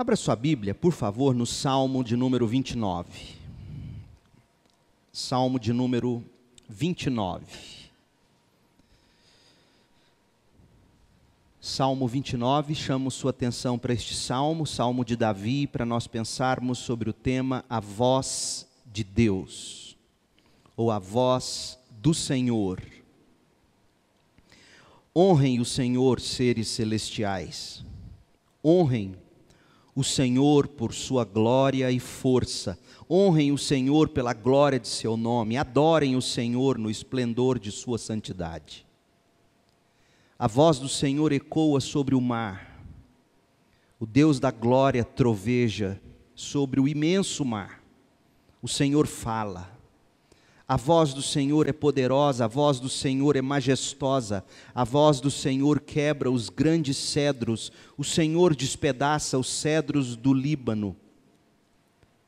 Abra sua Bíblia, por favor, no Salmo de número 29. Salmo de número 29. Salmo 29, chamo sua atenção para este salmo, Salmo de Davi, para nós pensarmos sobre o tema A Voz de Deus, ou A Voz do Senhor. Honrem o Senhor, seres celestiais. Honrem o Senhor por sua glória e força. Honrem o Senhor pela glória de seu nome. Adorem o Senhor no esplendor de sua santidade. A voz do Senhor ecoa sobre o mar. O Deus da glória troveja sobre o imenso mar. O Senhor fala. A voz do Senhor é poderosa, a voz do Senhor é majestosa, a voz do Senhor quebra os grandes cedros, o Senhor despedaça os cedros do Líbano.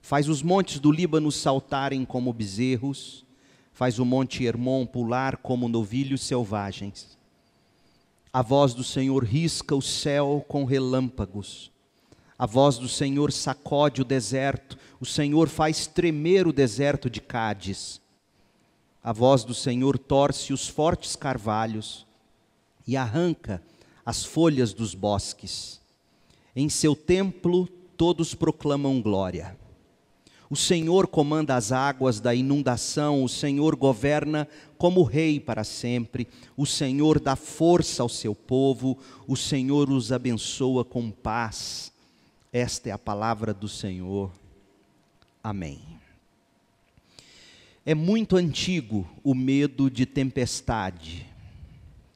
Faz os montes do Líbano saltarem como bezerros, faz o monte Hermon pular como novilhos selvagens. A voz do Senhor risca o céu com relâmpagos. A voz do Senhor sacode o deserto. O Senhor faz tremer o deserto de Cádiz. A voz do Senhor torce os fortes carvalhos e arranca as folhas dos bosques. Em seu templo todos proclamam glória. O Senhor comanda as águas da inundação, o Senhor governa como rei para sempre, o Senhor dá força ao seu povo, o Senhor os abençoa com paz. Esta é a palavra do Senhor. Amém. É muito antigo o medo de tempestade,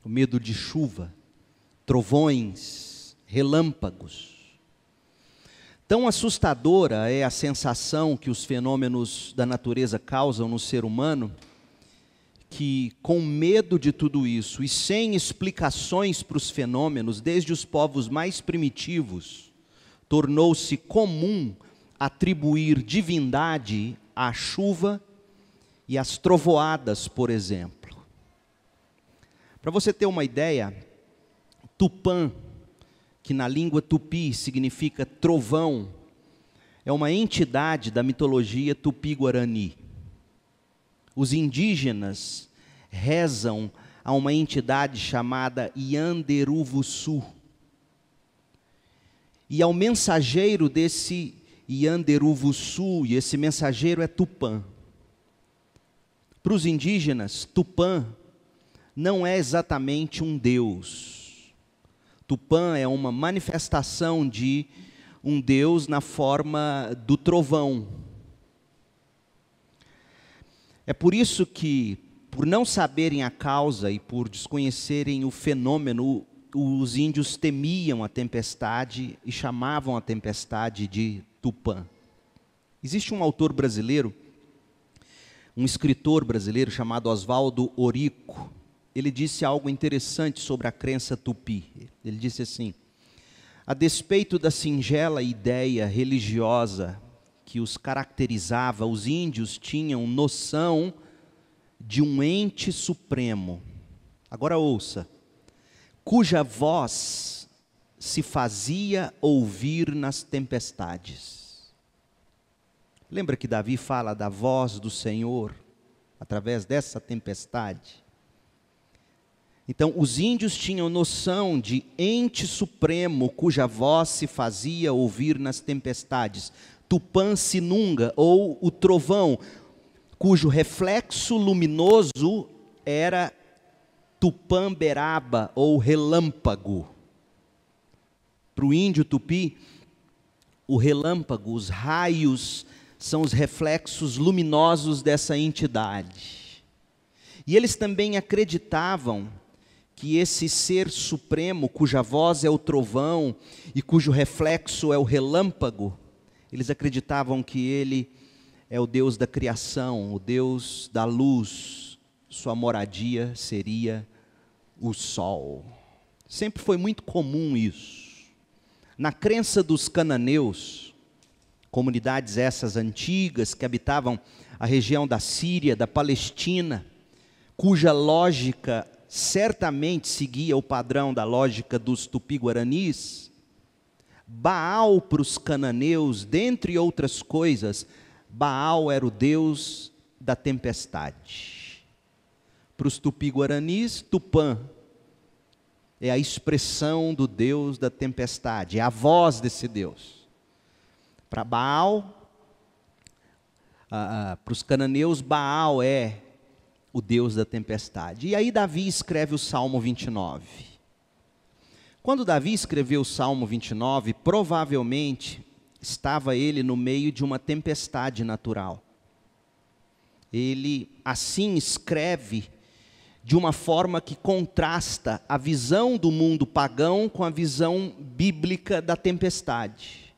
o medo de chuva, trovões, relâmpagos. Tão assustadora é a sensação que os fenômenos da natureza causam no ser humano, que com medo de tudo isso e sem explicações para os fenômenos, desde os povos mais primitivos, tornou-se comum atribuir divindade à chuva e às trovoadas, por exemplo. Para você ter uma ideia, Tupã, que na língua tupi significa trovão, é uma entidade da mitologia tupi-guarani. Os indígenas rezam a uma entidade chamada Yanderuvuçu. E ao mensageiro desse Yanderuvuçu, e esse mensageiro é Tupã. Para os indígenas, Tupã não é exatamente um deus. Tupã é uma manifestação de um Deus na forma do trovão. É por isso que, por não saberem a causa e por desconhecerem o fenômeno, os índios temiam a tempestade e chamavam a tempestade de Tupã. Existe um autor brasileiro, um escritor brasileiro chamado Oswaldo Orico. Ele disse algo interessante sobre a crença tupi. Ele disse assim: a despeito da singela ideia religiosa que os caracterizava, os índios tinham noção de um ente supremo. Agora ouça, cuja voz se fazia ouvir nas tempestades. Lembra que Davi fala da voz do Senhor através dessa tempestade? Então, os índios tinham noção de ente supremo cuja voz se fazia ouvir nas tempestades. Tupã Sinunga, ou o trovão, cujo reflexo luminoso era Tupã-beraba, ou relâmpago. Para o índio tupi, o relâmpago, os raios, são os reflexos luminosos dessa entidade. E eles também acreditavam que esse ser supremo, cuja voz é o trovão e cujo reflexo é o relâmpago, eles acreditavam que ele é o Deus da criação, o Deus da luz, sua moradia seria o sol. Sempre foi muito comum isso. Na crença dos cananeus, comunidades essas antigas que habitavam a região da Síria, da Palestina, cuja lógica certamente seguia o padrão da lógica dos tupi-guaranis, Baal para os cananeus, dentre outras coisas, Baal era o deus da tempestade. Para os tupi-guaranis, Tupã é a expressão do deus da tempestade, é a voz desse deus. Para Baal, para os cananeus, Baal é o deus da tempestade. E aí Davi escreve o Salmo 29. Quando Davi escreveu o Salmo 29, provavelmente estava ele no meio de uma tempestade natural. Ele assim escreve de uma forma que contrasta a visão do mundo pagão com a visão bíblica da tempestade.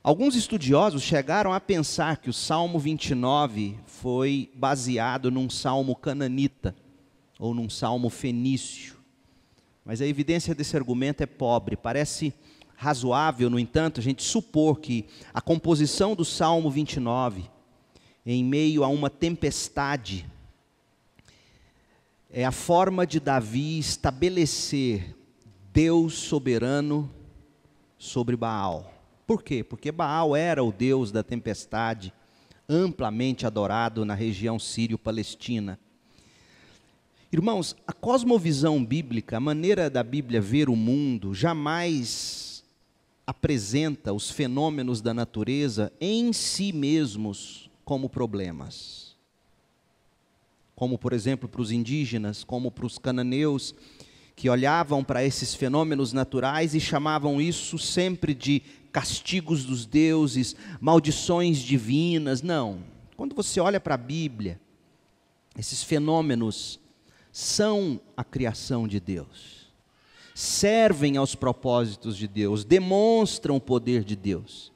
Alguns estudiosos chegaram a pensar que o Salmo 29 foi baseado num salmo cananita, ou num salmo fenício. Mas a evidência desse argumento é pobre. Parece razoável, no entanto, a gente supor que a composição do Salmo 29, em meio a uma tempestade, é a forma de Davi estabelecer Deus soberano sobre Baal. Por quê? Porque Baal era o deus da tempestade, amplamente adorado na região sírio-palestina. Irmãos, a cosmovisão bíblica, a maneira da Bíblia ver o mundo, jamais apresenta os fenômenos da natureza em si mesmos como problemas. Como, por exemplo, para os indígenas, como para os cananeus, que olhavam para esses fenômenos naturais e chamavam isso sempre de castigos dos deuses, maldições divinas. Não. Quando você olha para a Bíblia, esses fenômenos são a criação de Deus, servem aos propósitos de Deus, demonstram o poder de Deus,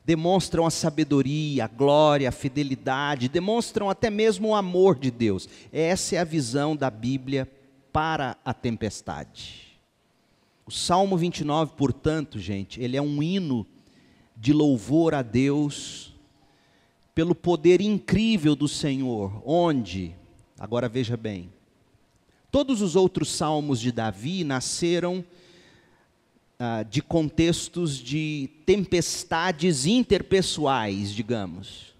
demonstram a sabedoria, a glória, a fidelidade, demonstram até mesmo o amor de Deus. Essa é a visão da Bíblia para a tempestade. O Salmo 29, portanto, gente, ele é um hino de louvor a Deus pelo poder incrível do Senhor, onde, agora veja bem, todos os outros salmos de Davi nasceram de contextos de tempestades interpessoais, digamos,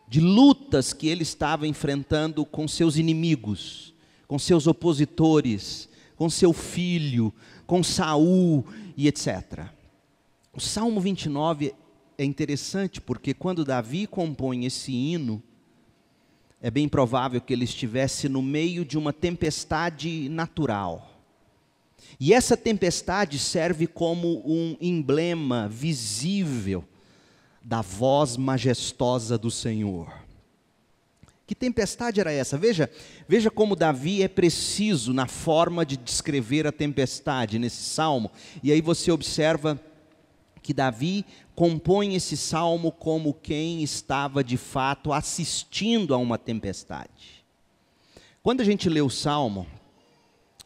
de lutas que ele estava enfrentando com seus inimigos, com seus opositores, com seu filho, com Saul e etc. O Salmo 29 é interessante porque quando Davi compõe esse hino, é bem provável que ele estivesse no meio de uma tempestade natural. E essa tempestade serve como um emblema visível da voz majestosa do Senhor. Que tempestade era essa? Veja como Davi é preciso na forma de descrever a tempestade nesse salmo. E aí você observa que Davi compõe esse salmo como quem estava de fato assistindo a uma tempestade. Quando a gente lê o salmo,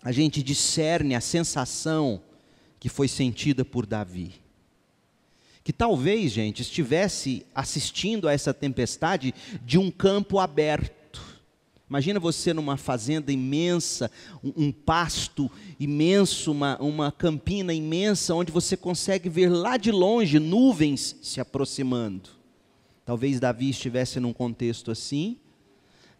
a gente discerne a sensação que foi sentida por Davi. Que talvez, gente, estivesse assistindo a essa tempestade de um campo aberto. Imagina você numa fazenda imensa, um pasto imenso, uma campina imensa, onde você consegue ver lá de longe nuvens se aproximando. Talvez Davi estivesse num contexto assim.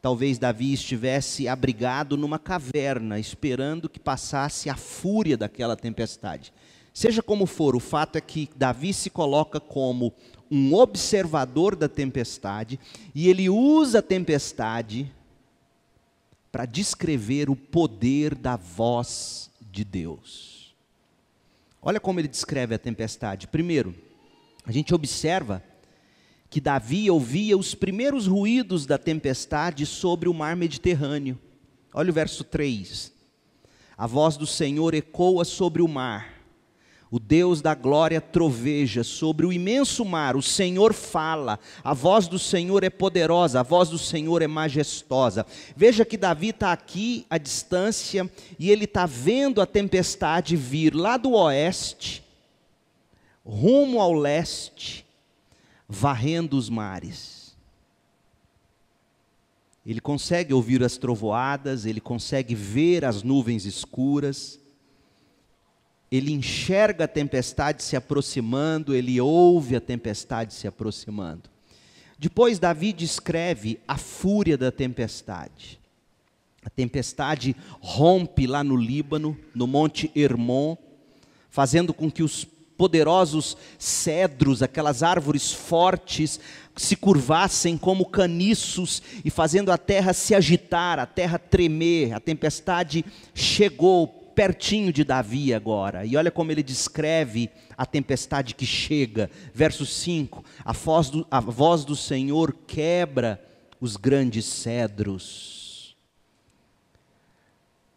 Talvez Davi estivesse abrigado numa caverna, esperando que passasse a fúria daquela tempestade. Seja como for, o fato é que Davi se coloca como um observador da tempestade, e ele usa a tempestade para descrever o poder da voz de Deus. Olha como ele descreve a tempestade. Primeiro, a gente observa que Davi ouvia os primeiros ruídos da tempestade sobre o mar Mediterrâneo. Olha o verso 3. A voz do Senhor ecoa sobre o mar. O Deus da glória troveja sobre o imenso mar. O Senhor fala. A voz do Senhor é poderosa. A voz do Senhor é majestosa. Veja que Davi está aqui à distância e ele está vendo a tempestade vir lá do oeste, rumo ao leste, varrendo os mares. Ele consegue ouvir as trovoadas, ele consegue ver as nuvens escuras. ele enxerga a tempestade se aproximando, ele ouve a tempestade se aproximando. Depois Davi descreve a fúria da tempestade. A tempestade rompe lá no Líbano, no Monte Hermon, fazendo com que os poderosos cedros, aquelas árvores fortes, se curvassem como caniços e fazendo a terra se agitar, a terra tremer. A tempestade chegou pertinho de Davi agora. E olha como ele descreve a tempestade que chega. Verso 5, a voz do Senhor quebra os grandes cedros.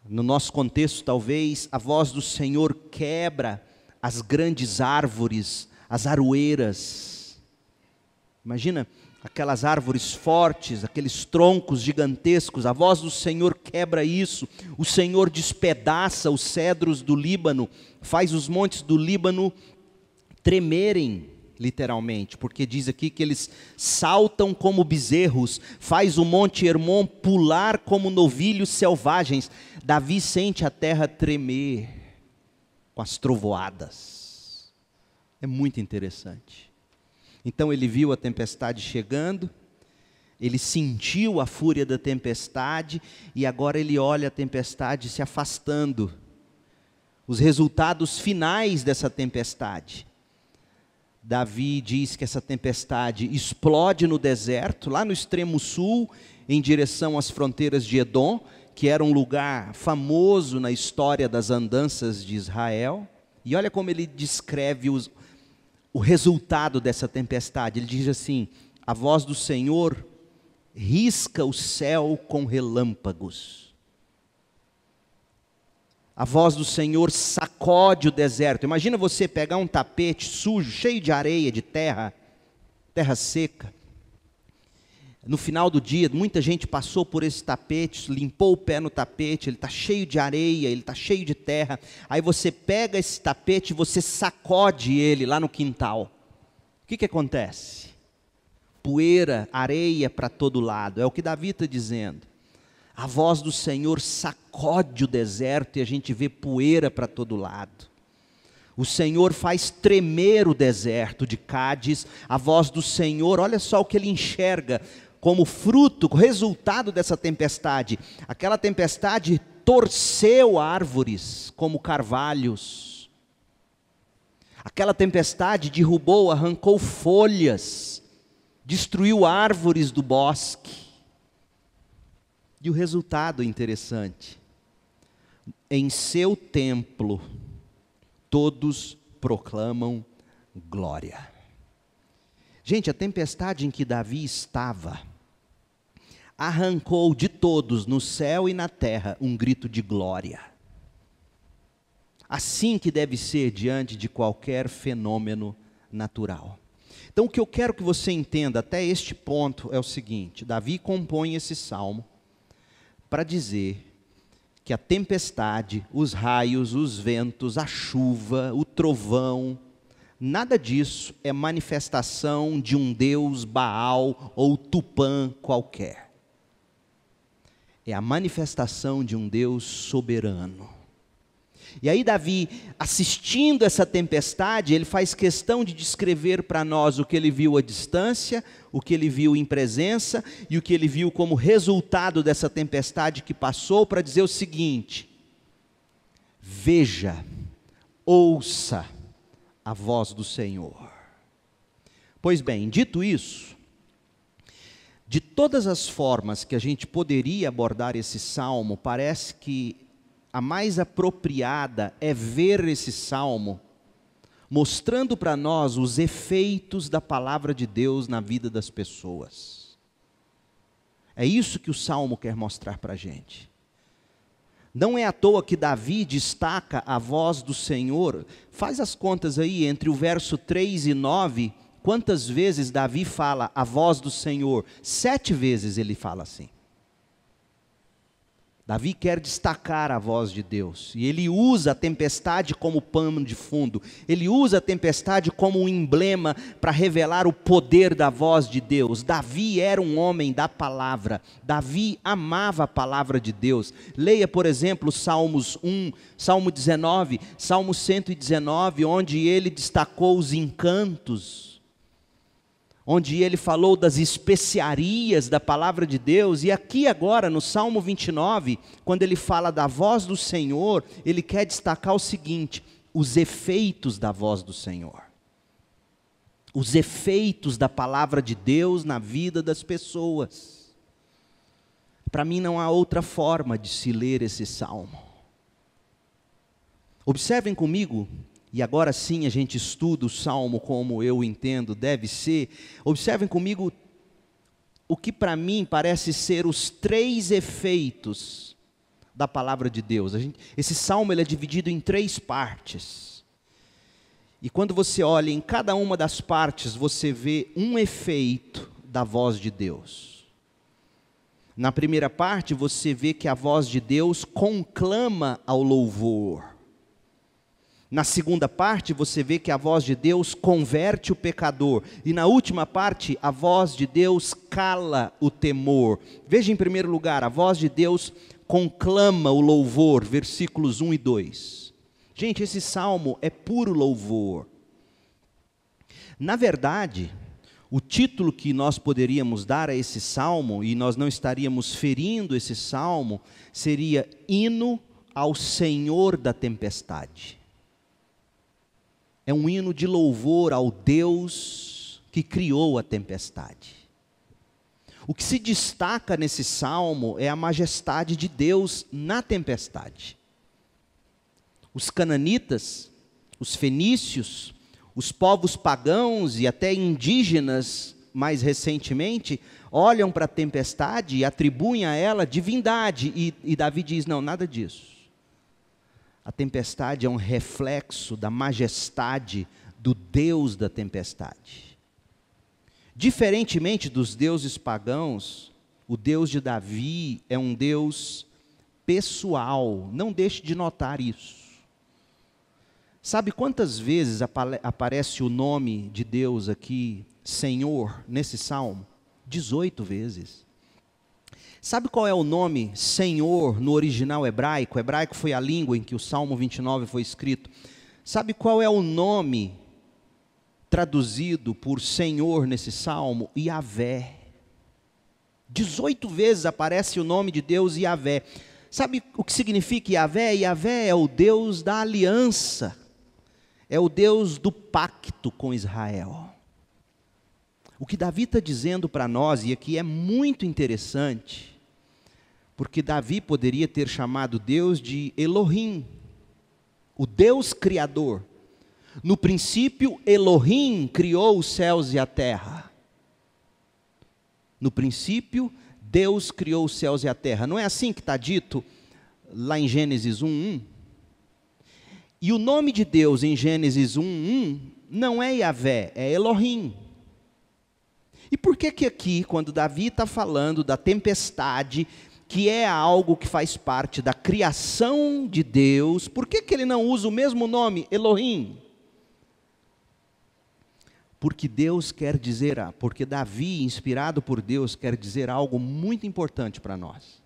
No nosso contexto, talvez, a voz do Senhor quebra as grandes árvores, as aroeiras. Imagina aquelas árvores fortes, aqueles troncos gigantescos, a voz do Senhor quebra isso. O Senhor despedaça os cedros do Líbano, faz os montes do Líbano tremerem, literalmente, porque diz aqui que eles saltam como bezerros, faz o Monte Hermon pular como novilhos selvagens. Davi sente a terra tremer com as trovoadas. É muito interessante. Então ele viu a tempestade chegando, ele sentiu a fúria da tempestade, e agora ele olha a tempestade se afastando. Os resultados finais dessa tempestade. Davi diz que essa tempestade explode no deserto, lá no extremo sul, em direção às fronteiras de Edom, que era um lugar famoso na história das andanças de Israel. E olha como ele descreve o resultado dessa tempestade. Ele diz assim: a voz do Senhor risca o céu com relâmpagos. A voz do Senhor sacode o deserto. Imagina você pegar um tapete sujo, cheio de areia, de terra seca. No final do dia, muita gente passou por esse tapete, limpou o pé no tapete, ele está cheio de areia, ele está cheio de terra. Aí você pega esse tapete e você sacode ele lá no quintal. O que acontece? Poeira, areia para todo lado. É o que Davi está dizendo. A voz do Senhor sacode o deserto e a gente vê poeira para todo lado. O Senhor faz tremer o deserto de Cádiz. A voz do Senhor, olha só o que ele enxerga como fruto, resultado dessa tempestade. Aquela tempestade torceu árvores como carvalhos. Aquela tempestade derrubou, arrancou folhas, destruiu árvores do bosque. E o resultado interessante: em seu templo todos proclamam glória. Gente, a tempestade em que Davi estava arrancou de todos, no céu e na terra, um grito de glória. Assim que deve ser diante de qualquer fenômeno natural. Então o que eu quero que você entenda até este ponto é o seguinte: Davi compõe esse salmo para dizer que a tempestade, os raios, os ventos, a chuva, o trovão, nada disso é manifestação de um deus Baal ou Tupã qualquer. É a manifestação de um Deus soberano. E aí Davi, assistindo essa tempestade, ele faz questão de descrever para nós o que ele viu à distância, o que ele viu em presença e o que ele viu como resultado dessa tempestade que passou, para dizer o seguinte: veja, ouça a voz do Senhor. Pois bem, dito isso, de todas as formas que a gente poderia abordar esse salmo, parece que a mais apropriada é ver esse salmo mostrando para nós os efeitos da palavra de Deus na vida das pessoas. É isso que o salmo quer mostrar para a gente. Não é à toa que Davi destaca a voz do Senhor. Faz as contas aí, entre o verso 3 e 9, quantas vezes Davi fala a voz do Senhor? 7 vezes ele fala assim. Davi quer destacar a voz de Deus, e ele usa a tempestade como pano de fundo, ele usa a tempestade como um emblema para revelar o poder da voz de Deus. Davi era um homem da palavra, Davi amava a palavra de Deus. Leia, por exemplo, Salmos 1, Salmo 19, Salmo 119, onde ele destacou os encantos, onde ele falou das especiarias da palavra de Deus. E aqui agora no Salmo 29, quando ele fala da voz do Senhor, ele quer destacar o seguinte: os efeitos da voz do Senhor, os efeitos da palavra de Deus na vida das pessoas. Para mim não há outra forma de se ler esse salmo. Observem comigo. E agora sim a gente estuda o Salmo como eu entendo deve ser. Observem comigo o que para mim parece ser os 3 efeitos da palavra de Deus. Esse Salmo ele é dividido em 3 partes. E quando você olha em cada uma das partes, você vê um efeito da voz de Deus. Na primeira parte você vê que a voz de Deus conclama ao louvor. Na segunda parte, você vê que a voz de Deus converte o pecador. E na última parte, a voz de Deus cala o temor. Veja em primeiro lugar, a voz de Deus conclama o louvor, versículos 1 e 2. Gente, esse salmo é puro louvor. Na verdade, o título que nós poderíamos dar a esse salmo, e nós não estaríamos ferindo esse salmo, seria Hino ao Senhor da Tempestade. É um hino de louvor ao Deus que criou a tempestade. O que se destaca nesse salmo é a majestade de Deus na tempestade. Os cananitas, os fenícios, os povos pagãos e até indígenas, mais recentemente, olham para a tempestade e atribuem a ela divindade. E Davi diz, não, nada disso. A tempestade é um reflexo da majestade do Deus da tempestade. Diferentemente dos deuses pagãos, o Deus de Davi é um Deus pessoal. Não deixe de notar isso. Sabe quantas vezes aparece o nome de Deus aqui, Senhor, nesse salmo? 18 vezes. Sabe qual é o nome Senhor no original hebraico? O hebraico foi a língua em que o Salmo 29 foi escrito. Sabe qual é o nome traduzido por Senhor nesse salmo? Yahvé. 18 vezes aparece o nome de Deus Yahvé. Sabe o que significa Yahvé? Yahvé é o Deus da aliança. É o Deus do pacto com Israel. O que Davi está dizendo para nós, e aqui é muito interessante, porque Davi poderia ter chamado Deus de Elohim, o Deus criador. No princípio, Elohim criou os céus e a terra. No princípio, Deus criou os céus e a terra. Não é assim que está dito lá em Gênesis 1:1? E o nome de Deus em Gênesis 1:1 não é Yahvé, é Elohim. E por que aqui, quando Davi está falando da tempestade, que é algo que faz parte da criação de Deus, por que ele não usa o mesmo nome, Elohim? Porque Deus quer dizer, porque Davi, inspirado por Deus, quer dizer algo muito importante para nós.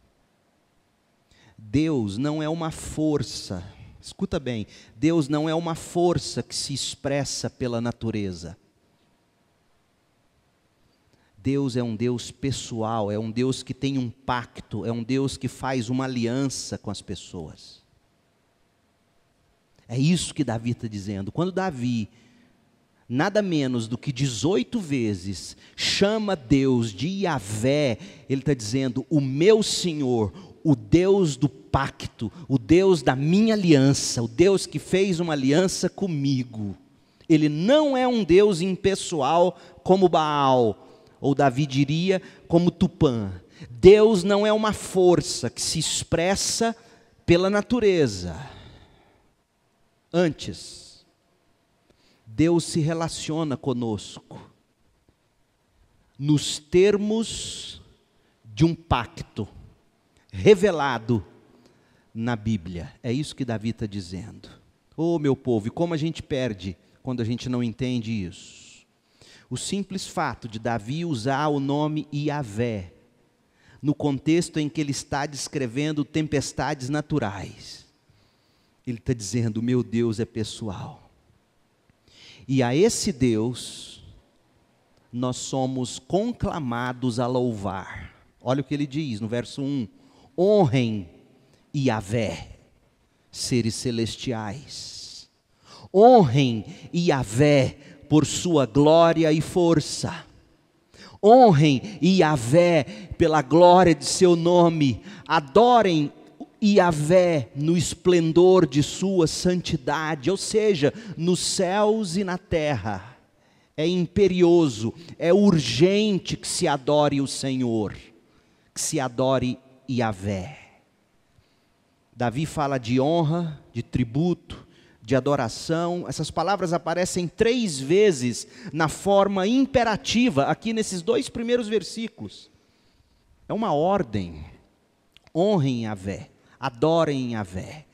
Deus não é uma força, escuta bem, Deus não é uma força que se expressa pela natureza. Deus é um Deus pessoal, é um Deus que tem um pacto, é um Deus que faz uma aliança com as pessoas. É isso que Davi está dizendo. Quando Davi, nada menos do que 18 vezes, chama Deus de Yahvé, ele está dizendo, o meu Senhor, o Deus do pacto, o Deus da minha aliança, o Deus que fez uma aliança comigo. Ele não é um Deus impessoal como Baal, ou Davi diria, como Tupã. Deus não é uma força que se expressa pela natureza. Antes, Deus se relaciona conosco nos termos de um pacto revelado na Bíblia. É isso que Davi está dizendo. Oh, meu povo, e como a gente perde quando a gente não entende isso? O simples fato de Davi usar o nome Yahvé, no contexto em que ele está descrevendo tempestades naturais, ele está dizendo: meu Deus é pessoal. E a esse Deus, nós somos conclamados a louvar. Olha o que ele diz no verso 1. Honrem Yahvé, seres celestiais. Honrem Yahvé por sua glória e força. Honrem Yahvé pela glória de seu nome. Adorem Yahvé no esplendor de sua santidade, ou seja, nos céus e na terra. É imperioso, é urgente que se adore o Senhor, que se adore Yahvé. Davi fala de honra, de tributo, de adoração. Essas palavras aparecem 3 vezes na forma imperativa, aqui nesses 2 primeiros versículos. É uma ordem. Honrem Yahvé, adorem Yahvé,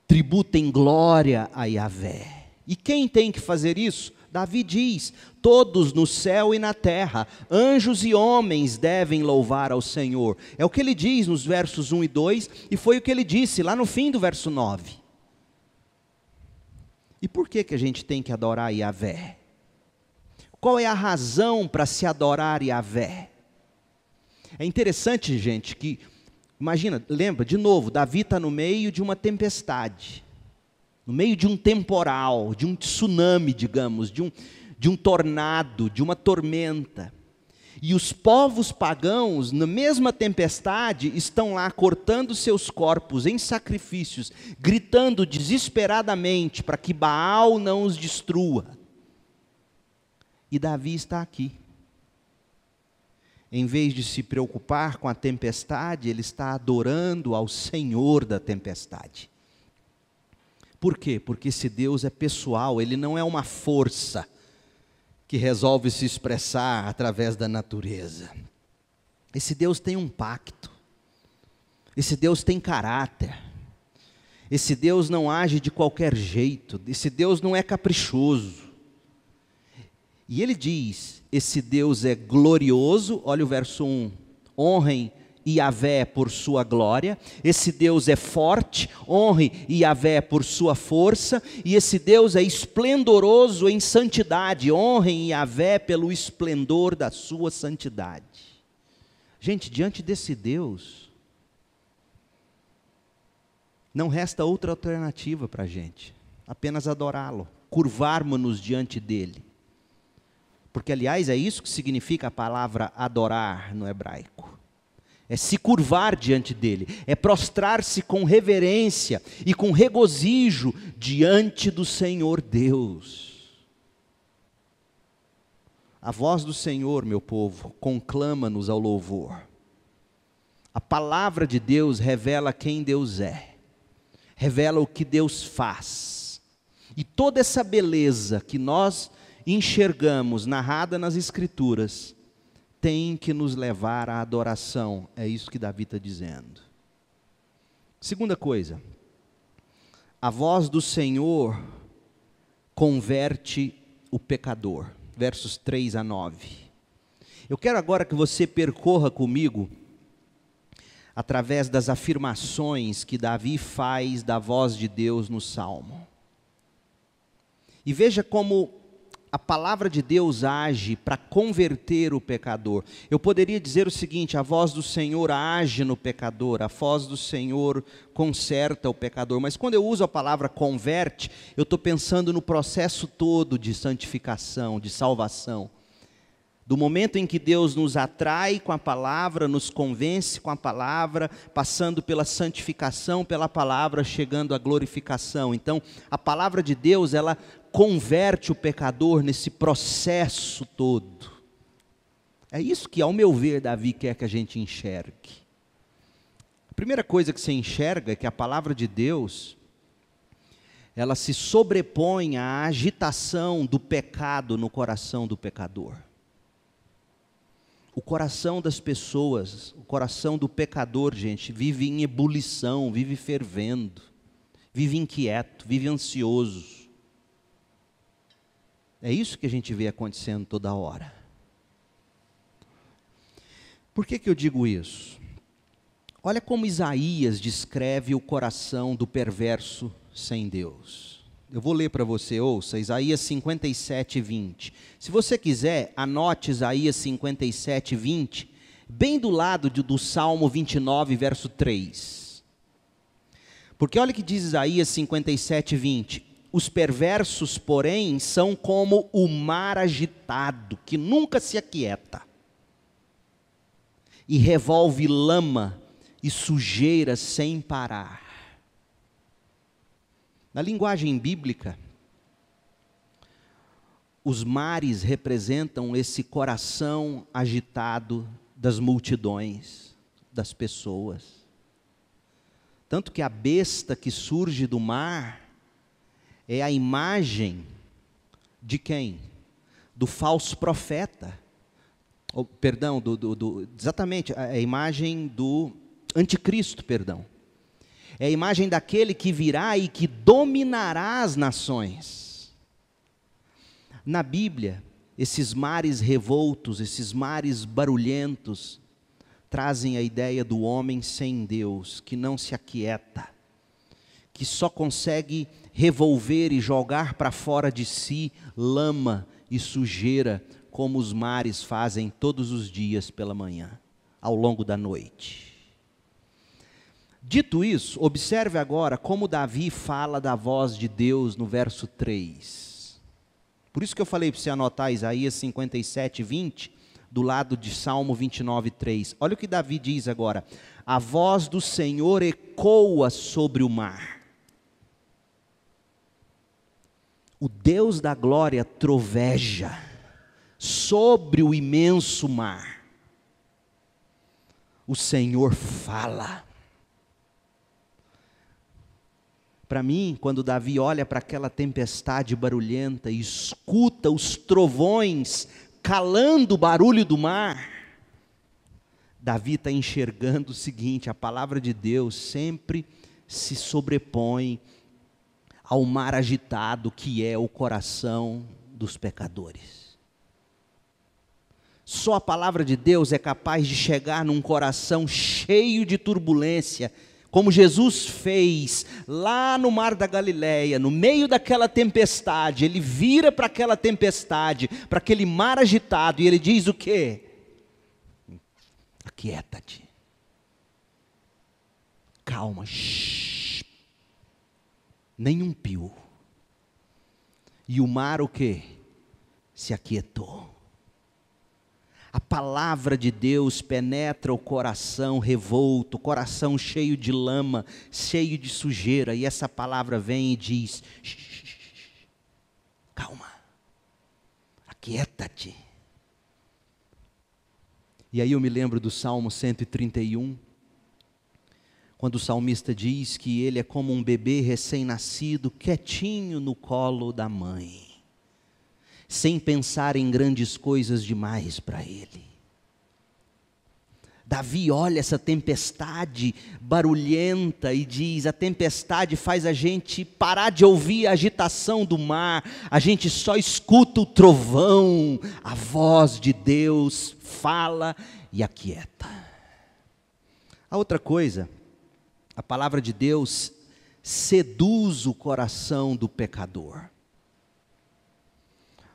tributem glória a Yahvé. E quem tem que fazer isso? Davi diz: todos no céu e na terra, anjos e homens devem louvar ao Senhor. É o que ele diz nos versos 1 e 2, e foi o que ele disse lá no fim do verso 9. E por que a gente tem que adorar Yahvé? Qual é a razão para se adorar Yahvé? É interessante, gente, que, imagina, lembra, de novo, Davi está no meio de uma tempestade, no meio de um temporal, de um tsunami, digamos, de um tornado, de uma tormenta. E os povos pagãos, na mesma tempestade, estão lá cortando seus corpos em sacrifícios, gritando desesperadamente para que Baal não os destrua. E Davi está aqui. Em vez de se preocupar com a tempestade, ele está adorando ao Senhor da tempestade. Por quê? Porque esse Deus é pessoal, ele não é uma força que resolve se expressar através da natureza. Esse Deus tem um pacto. Esse Deus tem caráter. Esse Deus não age de qualquer jeito. Esse Deus não é caprichoso. E ele diz: esse Deus é glorioso. Olha o verso 1. Honrem Yahvé por sua glória. Esse Deus é forte, honre Yahvé por sua força. E esse Deus é esplendoroso em santidade, honrem Yahvé pelo esplendor da sua santidade. Gente, diante desse Deus, não resta outra alternativa para a gente, apenas adorá-lo, curvarmos-nos diante dele. Porque, aliás, é isso que significa a palavra adorar no hebraico. É se curvar diante dele, é prostrar-se com reverência e com regozijo diante do Senhor Deus. A voz do Senhor, meu povo, conclama-nos ao louvor. A palavra de Deus revela quem Deus é, revela o que Deus faz. E toda essa beleza que nós enxergamos narrada nas Escrituras tem que nos levar à adoração. É isso que Davi está dizendo. Segunda coisa, a voz do Senhor converte o pecador. Versos 3 a 9. Eu quero agora que você percorra comigo, através das afirmações que Davi faz da voz de Deus no Salmo. E veja como a palavra de Deus age para converter o pecador. Eu poderia dizer o seguinte: a voz do Senhor age no pecador, a voz do Senhor conserta o pecador. Mas quando eu uso a palavra converte, eu estou pensando no processo todo de santificação, de salvação. Do momento em que Deus nos atrai com a palavra, nos convence com a palavra, passando pela santificação, pela palavra, chegando à glorificação. Então, a palavra de Deus, ela converte o pecador nesse processo todo. É isso que, ao meu ver, Davi quer que a gente enxergue. A primeira coisa que você enxerga é que a palavra de Deus, ela se sobrepõe à agitação do pecado no coração do pecador. O coração das pessoas, o coração do pecador, gente, vive em ebulição, vive fervendo, vive inquieto, vive ansioso. É isso que a gente vê acontecendo toda hora. Por que eu digo isso? Olha como Isaías descreve o coração do perverso sem Deus. Eu vou ler para você, ouça, Isaías 57, 20. Se você quiser, anote Isaías 57, 20, bem do lado do Salmo 29, verso 3. Porque olha o que diz Isaías 57, 20. Os perversos, porém, são como o mar agitado, que nunca se aquieta, e revolve lama e sujeira sem parar. Na linguagem bíblica, os mares representam esse coração agitado das multidões, das pessoas. Tanto que a besta que surge do mar é a imagem de quem? Do falso profeta. Perdão, exatamente, a imagem do anticristo, perdão. É a imagem daquele que virá e que dominará as nações. Na Bíblia, esses mares revoltos, esses mares barulhentos, trazem a ideia do homem sem Deus, que não se aquieta, que só consegue revolver e jogar para fora de si lama e sujeira, como os mares fazem todos os dias pela manhã, ao longo da noite. Dito isso, observe agora como Davi fala da voz de Deus no verso 3. Por isso que eu falei para você anotar Isaías 57, 20, do lado de Salmo 29, 3. Olha o que Davi diz agora. A voz do Senhor ecoa sobre o mar. O Deus da glória troveja sobre o imenso mar. O Senhor fala. Para mim, quando Davi olha para aquela tempestade barulhenta e escuta os trovões calando o barulho do mar, Davi está enxergando o seguinte: a palavra de Deus sempre se sobrepõe ao mar agitado que é o coração dos pecadores. Só a palavra de Deus é capaz de chegar num coração cheio de turbulência, como Jesus fez lá no mar da Galileia, no meio daquela tempestade. Ele vira para aquela tempestade, para aquele mar agitado, e ele diz o quê? Aquieta-te. Calma, shh. Nem um pio. E o mar o quê? Se aquietou. A palavra de Deus penetra o coração revolto, o coração cheio de lama, cheio de sujeira, e essa palavra vem e diz: calma, aquieta-te. E aí eu me lembro do Salmo 131, quando o salmista diz que ele é como um bebê recém-nascido, quietinho no colo da mãe, sem pensar em grandes coisas demais para ele. Davi olha essa tempestade barulhenta e diz: a tempestade faz a gente parar de ouvir a agitação do mar, a gente só escuta o trovão, a voz de Deus fala e aquieta. A outra coisa, a palavra de Deus seduz o coração do pecador.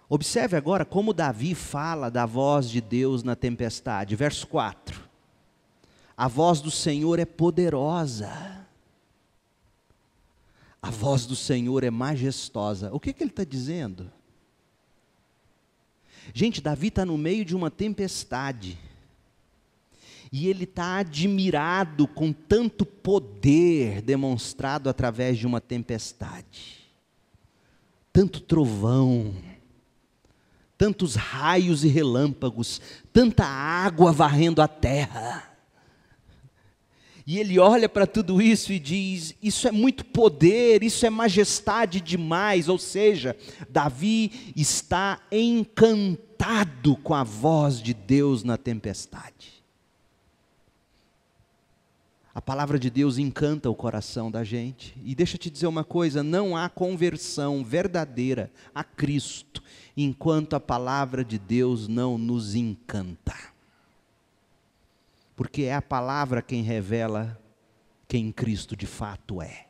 Observe agora como Davi fala da voz de Deus na tempestade. Verso 4. A voz do Senhor é poderosa. A voz do Senhor é majestosa. O que ele está dizendo? Gente, Davi está no meio de uma tempestade. E ele está admirado com tanto poder demonstrado através de uma tempestade. Tanto trovão, tantos raios e relâmpagos, tanta água varrendo a terra. E ele olha para tudo isso e diz: isso é muito poder, isso é majestade demais. Ou seja, Davi está encantado encantado com a voz de Deus na tempestade. A palavra de Deus encanta o coração da gente. E deixa eu te dizer uma coisa, não há conversão verdadeira a Cristo enquanto a palavra de Deus não nos encanta. Porque é a palavra quem revela quem Cristo de fato é.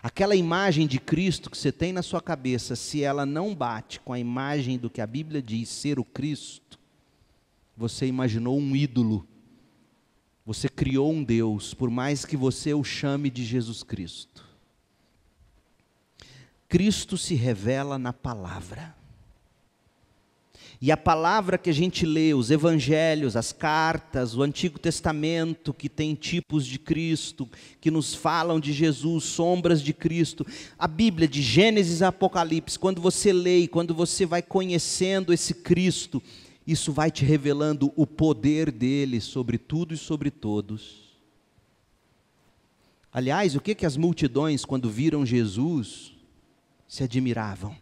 Aquela imagem de Cristo que você tem na sua cabeça, se ela não bate com a imagem do que a Bíblia diz ser o Cristo, você imaginou um ídolo. Você criou um Deus, por mais que você o chame de Jesus Cristo. Cristo se revela na palavra. E a palavra que a gente lê, os evangelhos, as cartas, o Antigo Testamento, que tem tipos de Cristo, que nos falam de Jesus, sombras de Cristo. A Bíblia, de Gênesis a Apocalipse, quando você lê, quando você vai conhecendo esse Cristo, isso vai te revelando o poder dele sobre tudo e sobre todos. Aliás, o que as multidões, quando viram Jesus, se admiravam?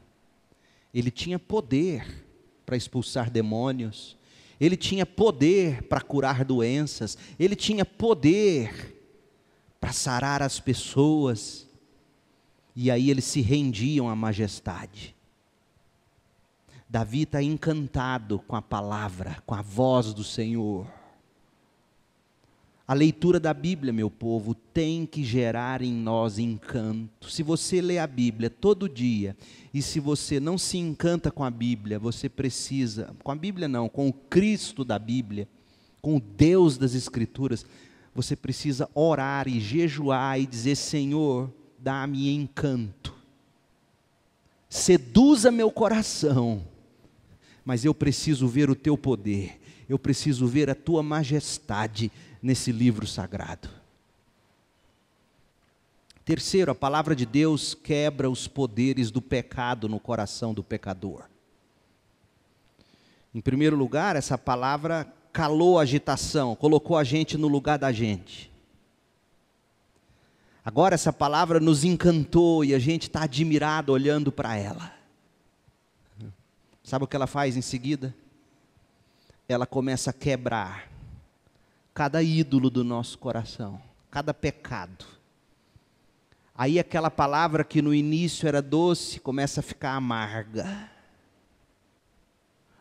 Ele tinha poder para expulsar demônios, ele tinha poder para curar doenças, ele tinha poder para sarar as pessoas, e aí eles se rendiam à majestade. Davi está encantado com a palavra, com a voz do Senhor. A leitura da Bíblia, meu povo, tem que gerar em nós encanto. Se você lê a Bíblia todo dia, e se você não se encanta com a Bíblia, você precisa, com a Bíblia não, com o Cristo da Bíblia, com o Deus das Escrituras, você precisa orar e jejuar e dizer: Senhor, dá-me encanto. Seduza meu coração. Mas eu preciso ver o teu poder, eu preciso ver a tua majestade nesse livro sagrado. Terceiro, a palavra de Deus quebra os poderes do pecado no coração do pecador. Em primeiro lugar, essa palavra calou a agitação, colocou a gente no lugar da gente. Agora essa palavra nos encantou e a gente está admirado olhando para ela. Sabe o que ela faz em seguida? Ela começa a quebrar cada ídolo do nosso coração, cada pecado. Aí aquela palavra que no início era doce, começa a ficar amarga.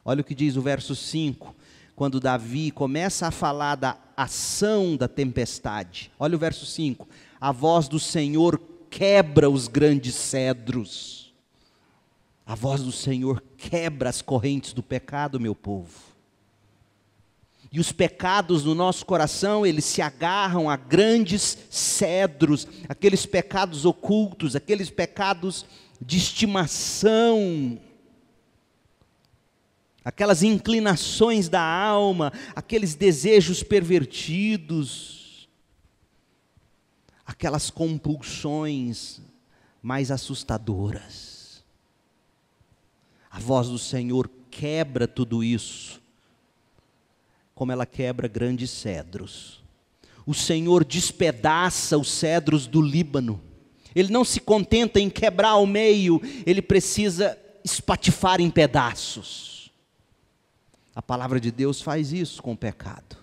Olha o que diz o verso 5, quando Davi começa a falar da ação da tempestade. Olha o verso 5, a voz do Senhor quebra os grandes cedros. A voz do Senhor quebra as correntes do pecado, meu povo. E os pecados no nosso coração, eles se agarram a grandes cedros, aqueles pecados ocultos, aqueles pecados de estimação, aquelas inclinações da alma, aqueles desejos pervertidos, aquelas compulsões mais assustadoras. A voz do Senhor quebra tudo isso, como ela quebra grandes cedros. O Senhor despedaça os cedros do Líbano. Ele não se contenta em quebrar ao meio, ele precisa espatifar em pedaços. A palavra de Deus faz isso com o pecado.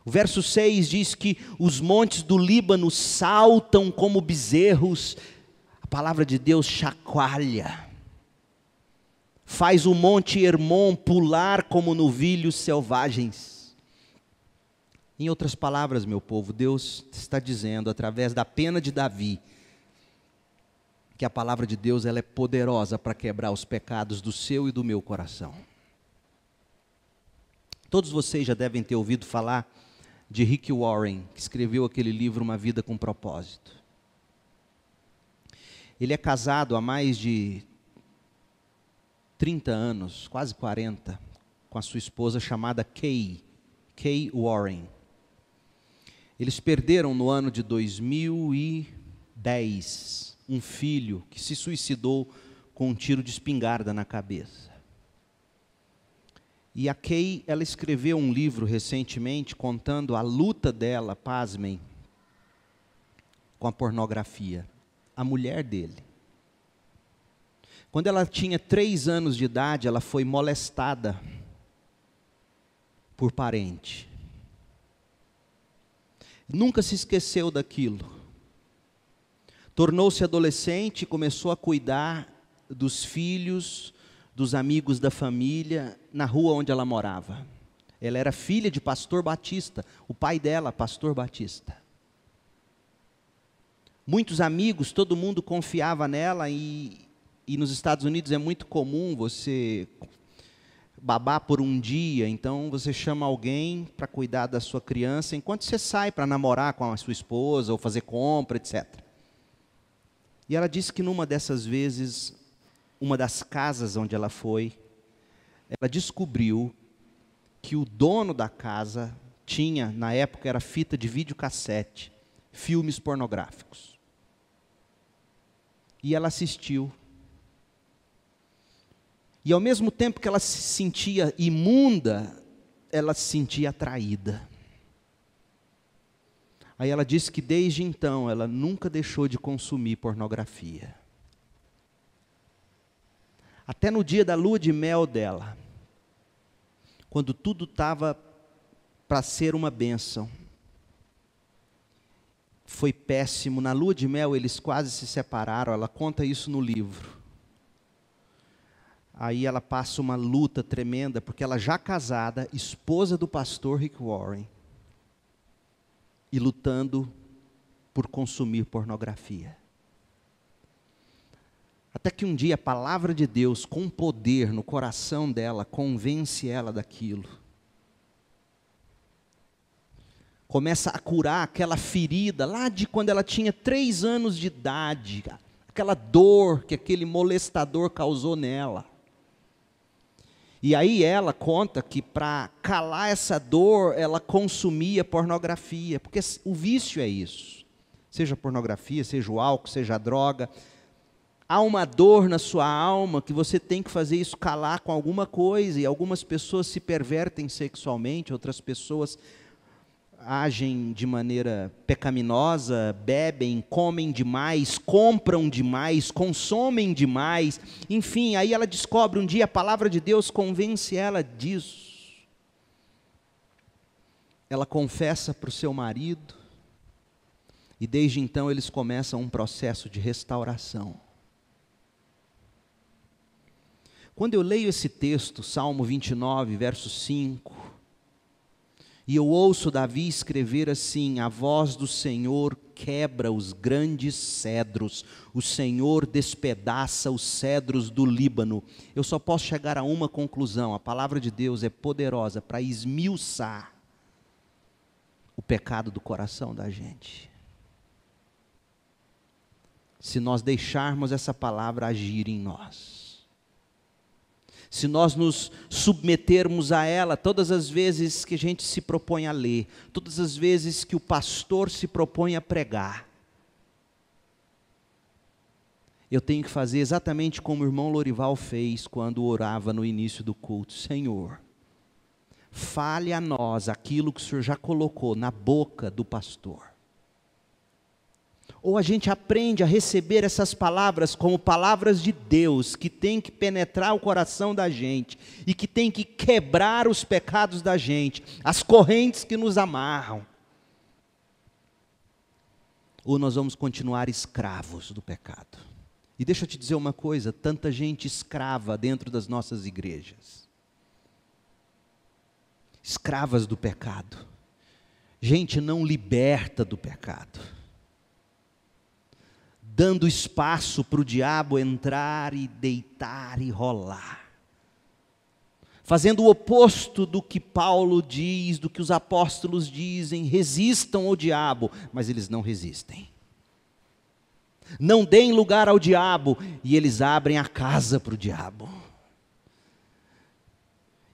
O verso 6 diz que os montes do Líbano saltam como bezerros. A palavra de Deus chacoalha. Faz o monte Hermon pular como novilhos selvagens. Em outras palavras, meu povo, Deus está dizendo, através da pena de Davi, que a palavra de Deus ela é poderosa para quebrar os pecados do seu e do meu coração. Todos vocês já devem ter ouvido falar de Rick Warren, que escreveu aquele livro Uma Vida com Propósito. Ele é casado há mais de 30 anos, quase 40, com a sua esposa chamada Kay Warren. Eles perderam no ano de 2010 um filho que se suicidou com um tiro de espingarda na cabeça. E a Kay, ela escreveu um livro recentemente contando a luta dela, pasmem, com a pornografia. A mulher dele. Quando ela tinha 3 anos de idade, ela foi molestada por parente. Nunca se esqueceu daquilo. Tornou-se adolescente e começou a cuidar dos filhos, dos amigos da família, na rua onde ela morava. Ela era filha de pastor batista, o pai dela, pastor batista. Muitos amigos, todo mundo confiava nela e nos Estados Unidos é muito comum você babar por um dia, então você chama alguém para cuidar da sua criança, enquanto você sai para namorar com a sua esposa, ou fazer compra, etc. E ela disse que numa dessas vezes, uma das casas onde ela foi, ela descobriu que o dono da casa tinha, na época era fita de videocassete, filmes pornográficos. E ela assistiu. E ao mesmo tempo que ela se sentia imunda, ela se sentia atraída. Aí ela disse que desde então ela nunca deixou de consumir pornografia. Até no dia da lua de mel dela, quando tudo estava para ser uma bênção. Foi péssimo, na lua de mel eles quase se separaram, ela conta isso no livro. Aí ela passa uma luta tremenda, porque ela já casada, esposa do pastor Rick Warren, e lutando por consumir pornografia. Até que um dia a palavra de Deus, com poder no coração dela, convence ela daquilo. Começa a curar aquela ferida lá de quando ela tinha 3 anos de idade, aquela dor que aquele molestador causou nela. E aí ela conta que para calar essa dor, ela consumia pornografia, porque o vício é isso. Seja pornografia, seja o álcool, seja a droga. Há uma dor na sua alma que você tem que fazer isso calar com alguma coisa, e algumas pessoas se pervertem sexualmente, outras pessoas agem de maneira pecaminosa, bebem, comem demais, compram demais, consomem demais, enfim, aí ela descobre um dia, a palavra de Deus convence ela disso. Ela confessa para o seu marido, e desde então eles começam um processo de restauração. Quando eu leio esse texto, Salmo 29, verso 5, e eu ouço Davi escrever assim: a voz do Senhor quebra os grandes cedros, o Senhor despedaça os cedros do Líbano. Eu só posso chegar a uma conclusão: a palavra de Deus é poderosa para esmiuçar o pecado do coração da gente. Se nós deixarmos essa palavra agir em nós. Se nós nos submetermos a ela todas as vezes que a gente se propõe a ler, todas as vezes que o pastor se propõe a pregar, eu tenho que fazer exatamente como o irmão Lorival fez quando orava no início do culto: Senhor, fale a nós aquilo que o Senhor já colocou na boca do pastor. Ou a gente aprende a receber essas palavras como palavras de Deus, que tem que penetrar o coração da gente, e que tem que quebrar os pecados da gente, as correntes que nos amarram. Ou nós vamos continuar escravos do pecado. E deixa eu te dizer uma coisa, tanta gente escrava dentro das nossas igrejas. Escravas do pecado. Gente não liberta do pecado. Dando espaço para o diabo entrar e deitar e rolar. Fazendo o oposto do que Paulo diz, do que os apóstolos dizem: resistam ao diabo, mas eles não resistem. Não deem lugar ao diabo, e eles abrem a casa para o diabo.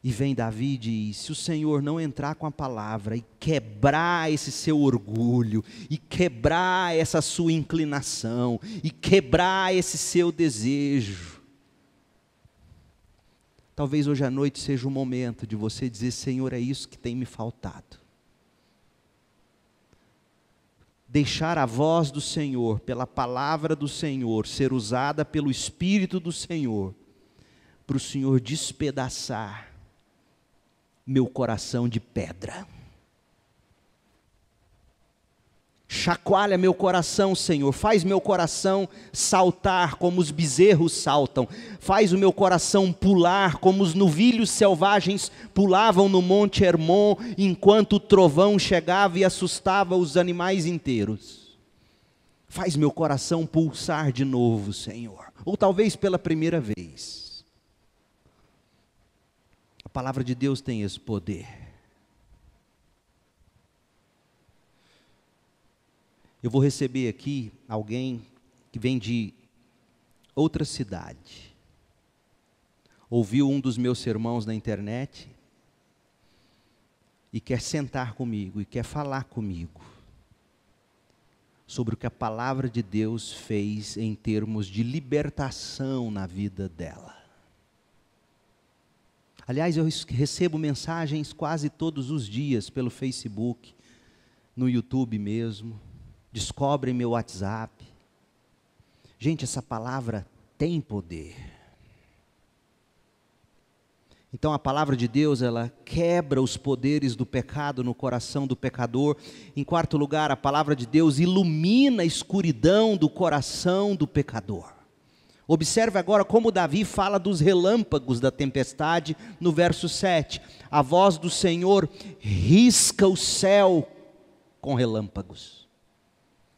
E vem Davi e diz: se o Senhor não entrar com a palavra e quebrar esse seu orgulho, e quebrar essa sua inclinação, e quebrar esse seu desejo, talvez hoje à noite seja o momento de você dizer: Senhor, é isso que tem me faltado. deixar a voz do Senhor, pela palavra do Senhor, ser usada pelo Espírito do Senhor, para o Senhor despedaçar meu coração de pedra. Chacoalha meu coração, Senhor, faz meu coração saltar como os bezerros saltam, faz o meu coração pular como os novilhos selvagens pulavam no monte Hermon, enquanto o trovão chegava e assustava os animais inteiros. Faz meu coração pulsar de novo, Senhor, ou talvez pela primeira vez. A palavra de Deus tem esse poder. Eu vou receber aqui alguém que vem de outra cidade. Ouviu um dos meus sermãos na internet e quer sentar comigo e quer falar comigo sobre o que a palavra de Deus fez em termos de libertação na vida dela. Aliás, eu recebo mensagens quase todos os dias pelo Facebook, no YouTube mesmo. Descobrem meu WhatsApp. Gente, essa palavra tem poder. Então a palavra de Deus, ela quebra os poderes do pecado no coração do pecador. Em quarto lugar, a palavra de Deus ilumina a escuridão do coração do pecador. Observe agora como Davi fala dos relâmpagos da tempestade no verso 7. A voz do Senhor risca o céu com relâmpagos.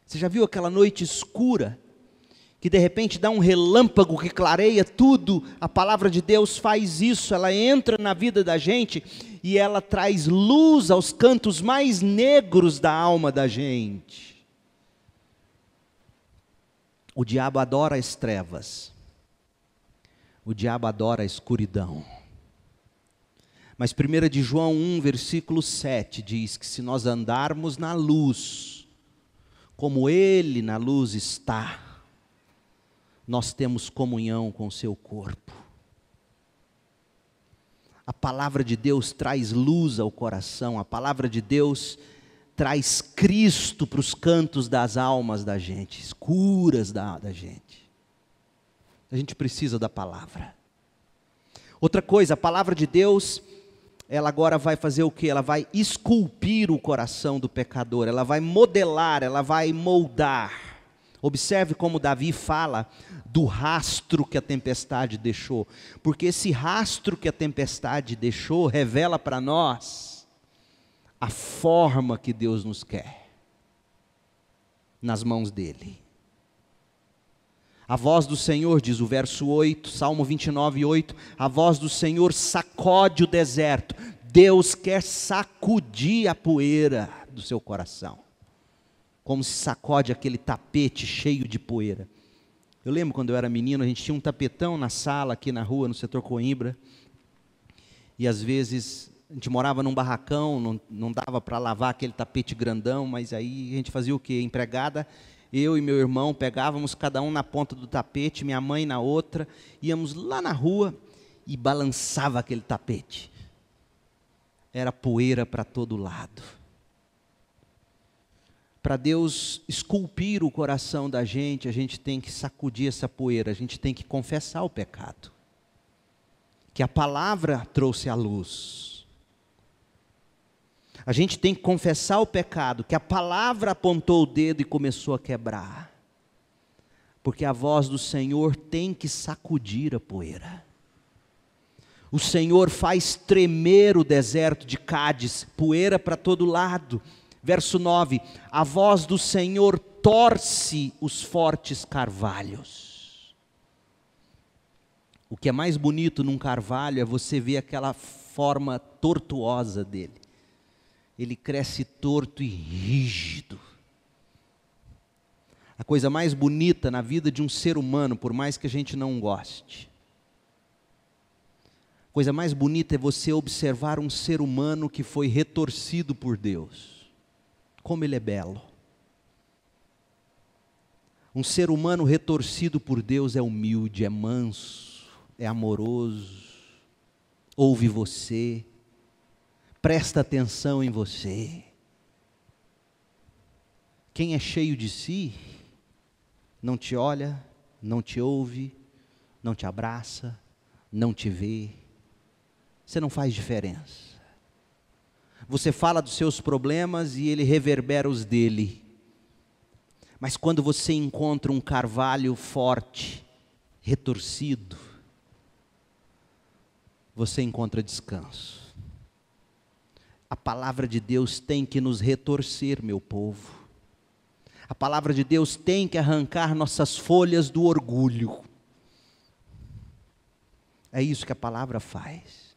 Você já viu aquela noite escura, que de repente dá um relâmpago que clareia tudo? A palavra de Deus faz isso, ela entra na vida da gente e ela traz luz aos cantos mais negros da alma da gente. O diabo adora as trevas, o diabo adora a escuridão. Mas 1 de João 1, versículo 7 diz que se nós andarmos na luz, como Ele na luz está, nós temos comunhão com o seu corpo. A palavra de Deus traz luz ao coração, a palavra de Deus traz Cristo para os cantos das almas da gente, escuras da gente. A gente precisa da palavra. Outra coisa, a palavra de Deus, ela agora vai fazer o quê? Ela vai esculpir o coração do pecador, ela vai modelar, ela vai moldar. Observe como Davi fala do rastro que a tempestade deixou, porque esse rastro que a tempestade deixou revela para nós a forma que Deus nos quer, nas mãos dele. A voz do Senhor, diz o verso 8, Salmo 29, 8, a voz do Senhor sacode o deserto. Deus quer sacudir a poeira do seu coração, como se sacode aquele tapete cheio de poeira. Eu lembro quando eu era menino, a gente tinha um tapetão na sala aqui na rua, no setor Coimbra, e às vezes a gente morava num barracão, não dava para lavar aquele tapete grandão, mas aí a gente fazia o quê? Empregada, eu e meu irmão pegávamos cada um na ponta do tapete, minha mãe na outra, íamos lá na rua e balançava aquele tapete. Era poeira para todo lado. Para Deus esculpir o coração da gente, a gente tem que sacudir essa poeira, a gente tem que confessar o pecado, que a palavra trouxe à luz. A gente tem que confessar o pecado, que a palavra apontou o dedo e começou a quebrar. Porque a voz do Senhor tem que sacudir a poeira. O Senhor faz tremer o deserto de Cádiz, poeira para todo lado. Verso 9, a voz do Senhor torce os fortes carvalhos. O que é mais bonito num carvalho é você ver aquela forma tortuosa dele. Ele cresce torto e rígido. A coisa mais bonita na vida de um ser humano, por mais que a gente não goste, a coisa mais bonita é você observar um ser humano que foi retorcido por Deus. Como ele é belo. Um ser humano retorcido por Deus é humilde, é manso, é amoroso, ouve você, presta atenção em você. Quem é cheio de si, não te olha, não te ouve, não te abraça, não te vê. Você não faz diferença. Você fala dos seus problemas e ele reverbera os dele. Mas quando você encontra um carvalho forte, retorcido, você encontra descanso. A palavra de Deus tem que nos retorcer, meu povo. A palavra de Deus tem que arrancar nossas folhas do orgulho. É isso que a palavra faz.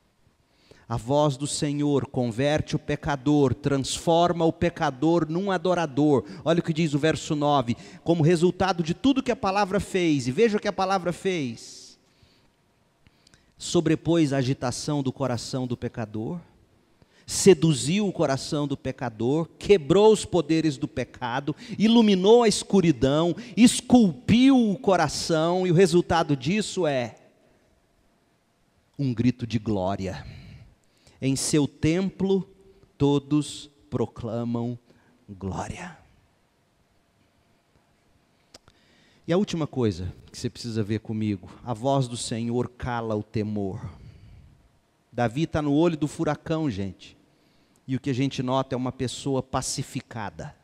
A voz do Senhor converte o pecador, transforma o pecador num adorador. Olha o que diz o verso 9. Como resultado de tudo que a palavra fez, e veja o que a palavra fez. Sobrepôs a agitação do coração do pecador, seduziu o coração do pecador, quebrou os poderes do pecado, iluminou a escuridão, esculpiu o coração, e o resultado disso é um grito de glória. Em seu templo todos proclamam glória. E a última coisa que você precisa ver comigo, a voz do Senhor cala o temor. Davi está no olho do furacão, gente, e o que a gente nota é uma pessoa pacificada.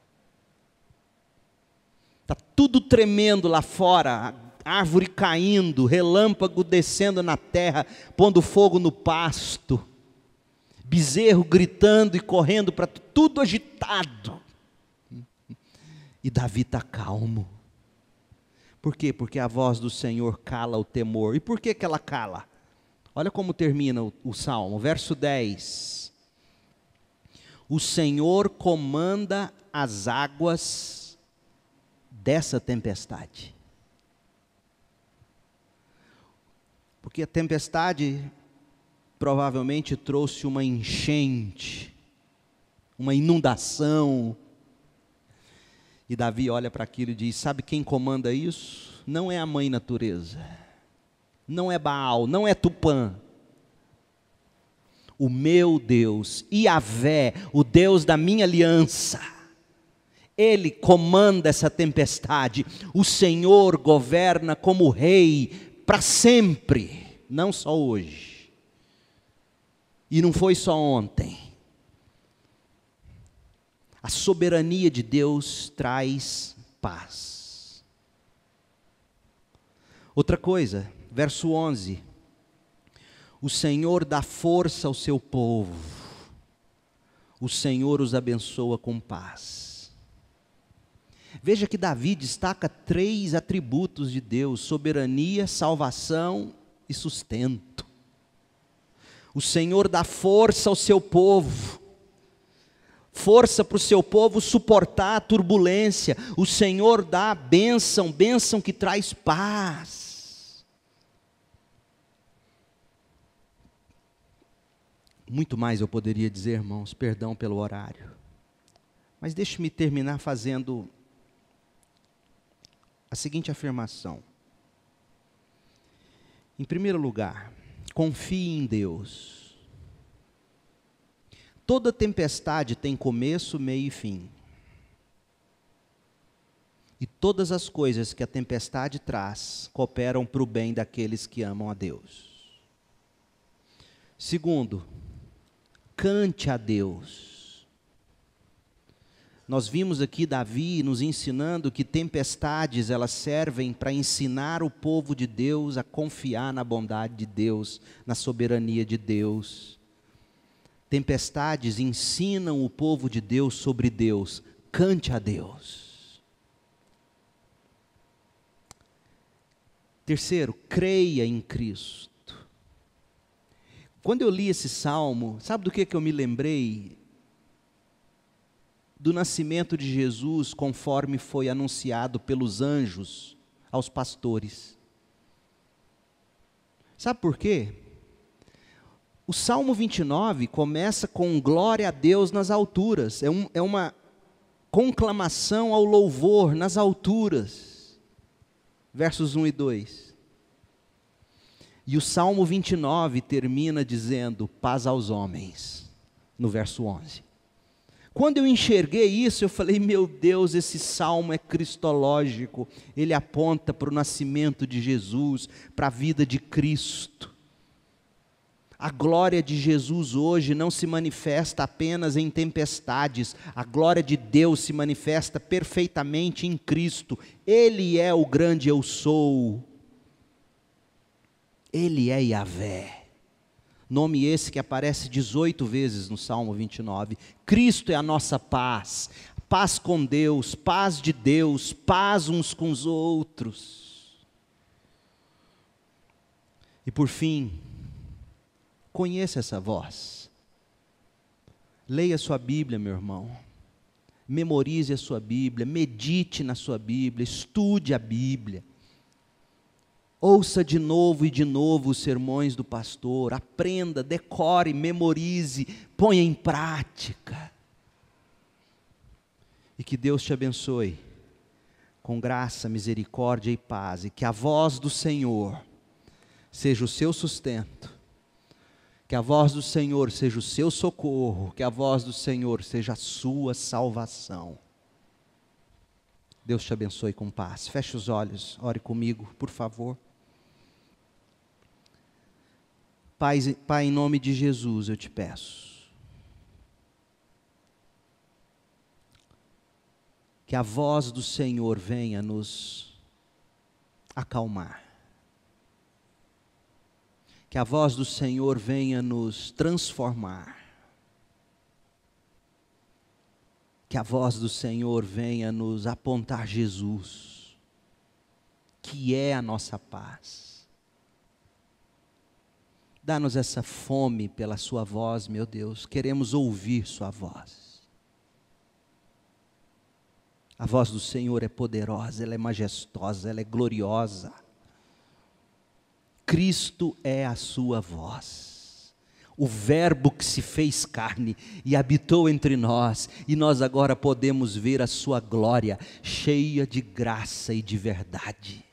Está tudo tremendo lá fora, árvore caindo, relâmpago descendo na terra, pondo fogo no pasto, bezerro gritando e correndo para tudo agitado. E Davi está calmo. Por quê? Porque a voz do Senhor cala o temor. E por que ela cala? Olha como termina o Salmo, verso 10. O Senhor comanda as águas dessa tempestade. Porque a tempestade provavelmente trouxe uma enchente, uma inundação. E Davi olha para aquilo e diz: sabe quem comanda isso? Não é a mãe natureza, não é Baal, não é Tupã. O meu Deus, Iavé, o Deus da minha aliança, Ele comanda essa tempestade. O Senhor governa como rei para sempre, não só hoje. E não foi só ontem. A soberania de Deus traz paz. Outra coisa, verso 11. O Senhor dá força ao seu povo. O Senhor os abençoa com paz. Veja que Davi destaca 3 atributos de Deus: soberania, salvação e sustento. O Senhor dá força ao seu povo. Força para o seu povo suportar a turbulência. O Senhor dá bênção, bênção que traz paz. Muito mais eu poderia dizer, irmãos, perdão pelo horário. Mas deixe-me terminar fazendo a seguinte afirmação. Em primeiro lugar, confie em Deus. Toda tempestade tem começo, meio e fim. E todas as coisas que a tempestade traz cooperam para o bem daqueles que amam a Deus. Segundo, cante a Deus. Nós vimos aqui Davi nos ensinando que tempestades elas servem para ensinar o povo de Deus a confiar na bondade de Deus, na soberania de Deus. Tempestades ensinam o povo de Deus sobre Deus. Cante a Deus. Terceiro, creia em Cristo. Quando eu li esse salmo, sabe do que eu me lembrei? Do nascimento de Jesus, conforme foi anunciado pelos anjos aos pastores. Sabe por quê? O Salmo 29 começa com glória a Deus nas alturas. É uma conclamação ao louvor nas alturas. Versos 1 e 2. E o Salmo 29 termina dizendo paz aos homens, no verso 11. Quando eu enxerguei isso, eu falei, meu Deus, esse salmo é cristológico, ele aponta para o nascimento de Jesus, para a vida de Cristo. A glória de Jesus hoje não se manifesta apenas em tempestades, a glória de Deus se manifesta perfeitamente em Cristo. Ele é o grande eu sou, Ele é Yahvé. Nome esse que aparece 18 vezes no Salmo 29. Cristo é a nossa paz, paz com Deus, paz de Deus, paz uns com os outros. E por fim, conheça essa voz. Leia a sua Bíblia, meu irmão. Memorize a sua Bíblia, medite na sua Bíblia, estude a Bíblia. Ouça de novo e de novo os sermões do pastor, aprenda, decore, memorize, ponha em prática. E que Deus te abençoe com graça, misericórdia e paz, e que a voz do Senhor seja o seu sustento, que a voz do Senhor seja o seu socorro, que a voz do Senhor seja a sua salvação. Deus te abençoe com paz. Feche os olhos, ore comigo, por favor. Pai, em nome de Jesus eu te peço, que a voz do Senhor venha nos acalmar, que a voz do Senhor venha nos transformar, que a voz do Senhor venha nos apontar Jesus, que é a nossa paz. Dá-nos essa fome pela sua voz, meu Deus, queremos ouvir sua voz. A voz do Senhor é poderosa, ela é majestosa, ela é gloriosa. Cristo é a sua voz, o verbo que se fez carne e habitou entre nós, e nós agora podemos ver a sua glória, cheia de graça e de verdade.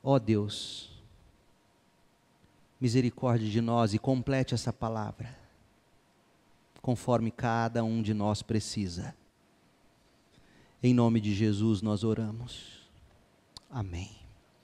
Ó Deus, misericórdia de nós e complete essa palavra, conforme cada um de nós precisa. Em nome de Jesus nós oramos. Amém.